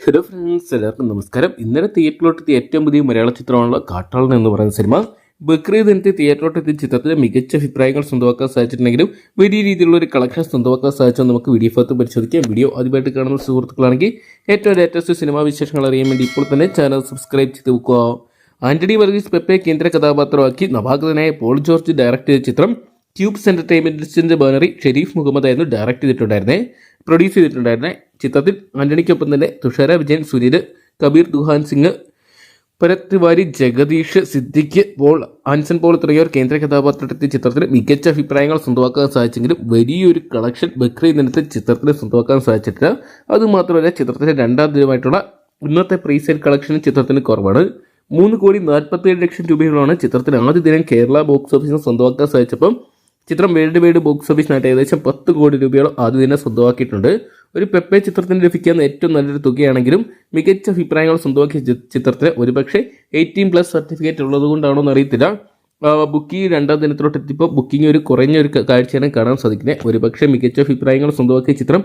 Hello friends, എല്ലാവർക്കും നമസ്കാരം. ഇന്നലെ തിയേറ്ററിലോട്ടെത്തിയ ഏറ്റവും പുതിയ മലയാള ചിത്രമാണല്ലോ കാട്ടാളൻ എന്ന് പറയുന്ന സിനിമ. ബക്രീദ് ദിനത്തിൽ തിയേറ്ററിലോട്ടെത്തിയ ചിത്രത്തിൽ മികച്ച അഭിപ്രായങ്ങൾ സ്വന്തമാക്കാൻ സാധിച്ചിട്ടുണ്ടെങ്കിലും വലിയ രീതിയിലുള്ള ഒരു കളക്ഷൻ സ്വന്തമാക്കാൻ സാധിച്ചാൽ നമുക്ക് വീഡിയോ ഭാഗത്ത് പരിശോധിക്കാം. വീഡിയോ ആദ്യമായിട്ട് കാണുന്ന സുഹൃത്തുക്കളാണെങ്കിൽ ഏറ്റവും ലേറ്റസ്റ്റ് സിനിമാ വിശേഷങ്ങൾ അറിയാൻ വേണ്ടി ഇപ്പോൾ തന്നെ ചാനൽ സബ്സ്ക്രൈബ് ചെയ്ത് വെക്കുക. ആന്റണി വർഗീസ് പെപ്പെ കേന്ദ്ര കഥാപാത്രമാക്കി നവാഗതനായ പോൾ ജോർജ് ഡയറക്ട് ചെയ്ത ചിത്രം ക്യൂബ്സ് എന്റർടൈൻമെന്റ്സിന്റെ ബാനറിൽ ഷെരീഫ് മുഹമ്മദ് ആയിരുന്നു ഡയറക്ട് ചെയ്തിട്ടുണ്ടായിരുന്നത്, പ്രൊഡ്യൂസ് ചെയ്തിട്ടുണ്ടായിരുന്നത്. ചിത്രത്തിൽ ആന്റണിക്കൊപ്പം തന്നെ തുഷാര വിജയൻ, സുനിൽ, കബീർ ദുഹാൻ സിംഗ്, ഭരത് തിവാരി, ജഗദീഷ്, സിദ്ദിഖ്, ആൻസൺ പോൾ തുടങ്ങിയവർ കേന്ദ്ര കഥാപാത്രത്തിൽ ചിത്രത്തിന് മികച്ച അഭിപ്രായങ്ങൾ സ്വന്തമാക്കാൻ സാധിച്ചെങ്കിലും വലിയൊരു കളക്ഷൻ ബക്രീദ് ദിനത്തിൽ ചിത്രത്തിന് സ്വന്തമാക്കാൻ സാധിച്ചിട്ടില്ല. അതുമാത്രമല്ല, ചിത്രത്തിന്റെ രണ്ടാം ദിനമായിട്ടുള്ള ഇന്നത്തെ പ്രീസെയിൽ കളക്ഷനും ചിത്രത്തിന് കുറവാണ്. 3,47,00,000 രൂപയോളാണ് ചിത്രത്തിന് ആദ്യ ദിനം കേരള ബോക്സ് ഓഫീസിന് സ്വന്തമാക്കാൻ സാധിച്ചപ്പം ചിത്രം വേൾഡ് വൈഡ് ബോക്സ് ഓഫീസിനായിട്ട് ഏകദേശം 10 കോടി രൂപയോളം ആദ്യ ദിനം സ്വന്തമാക്കിയിട്ടുണ്ട്. ഒരു പെപ്പെ ചിത്രത്തിന് ലഭിക്കുന്ന ഏറ്റവും നല്ലൊരു തുകയാണെങ്കിലും മികച്ച അഭിപ്രായങ്ങൾ സ്വന്തമാക്കിയ ചിത്രത്തിന് ഒരുപക്ഷെ 18+ സർട്ടിഫിക്കറ്റ് ഉള്ളതുകൊണ്ടാണോ എന്ന് അറിയത്തില്ല, ബുക്കിംഗ് രണ്ടാം ദിനത്തിലോട്ട് എത്തിയപ്പോൾ ബുക്കിംഗ് ഒരു കുറഞ്ഞൊരു കാഴ്ചയാണ് കാണാൻ സാധിക്കുന്നത്. ഒരുപക്ഷെ മികച്ച അഭിപ്രായങ്ങൾ സ്വന്തമാക്കിയ ചിത്രം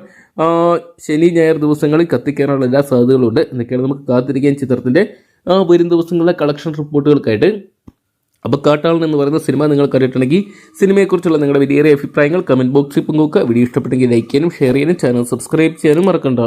ശനി ഞായർ ദിവസങ്ങളിൽ കത്തിക്കാനുള്ള എല്ലാ സാധ്യതകളുണ്ട്. എന്നൊക്കെയാണ് നമുക്ക് കാത്തിരിക്കാൻ ചിത്രത്തിന്റെ വരും ദിവസങ്ങളിലെ കളക്ഷൻ റിപ്പോർട്ടുകൾക്കായിട്ട്. അപ്പോൾ കാട്ടാളൻ എന്ന് പറയുന്ന സിനിമ നിങ്ങൾക്ക് അറിയിട്ടുണ്ടെങ്കിൽ സിനിമയെക്കുറിച്ചുള്ള നിങ്ങളുടെ വിലയേറിയ അഭിപ്രായങ്ങൾ കമന്റ് ബോക്സിൽ പങ്കുവെക്കുക. വീഡിയോ ഇഷ്ടപ്പെട്ടെങ്കിൽ ലൈക്ക് ചെയ്യാനും ഷെയർ ചെയ്യാനും ചാനൽ സബ്സ്ക്രൈബ് ചെയ്യാനും മറക്കണ്ട.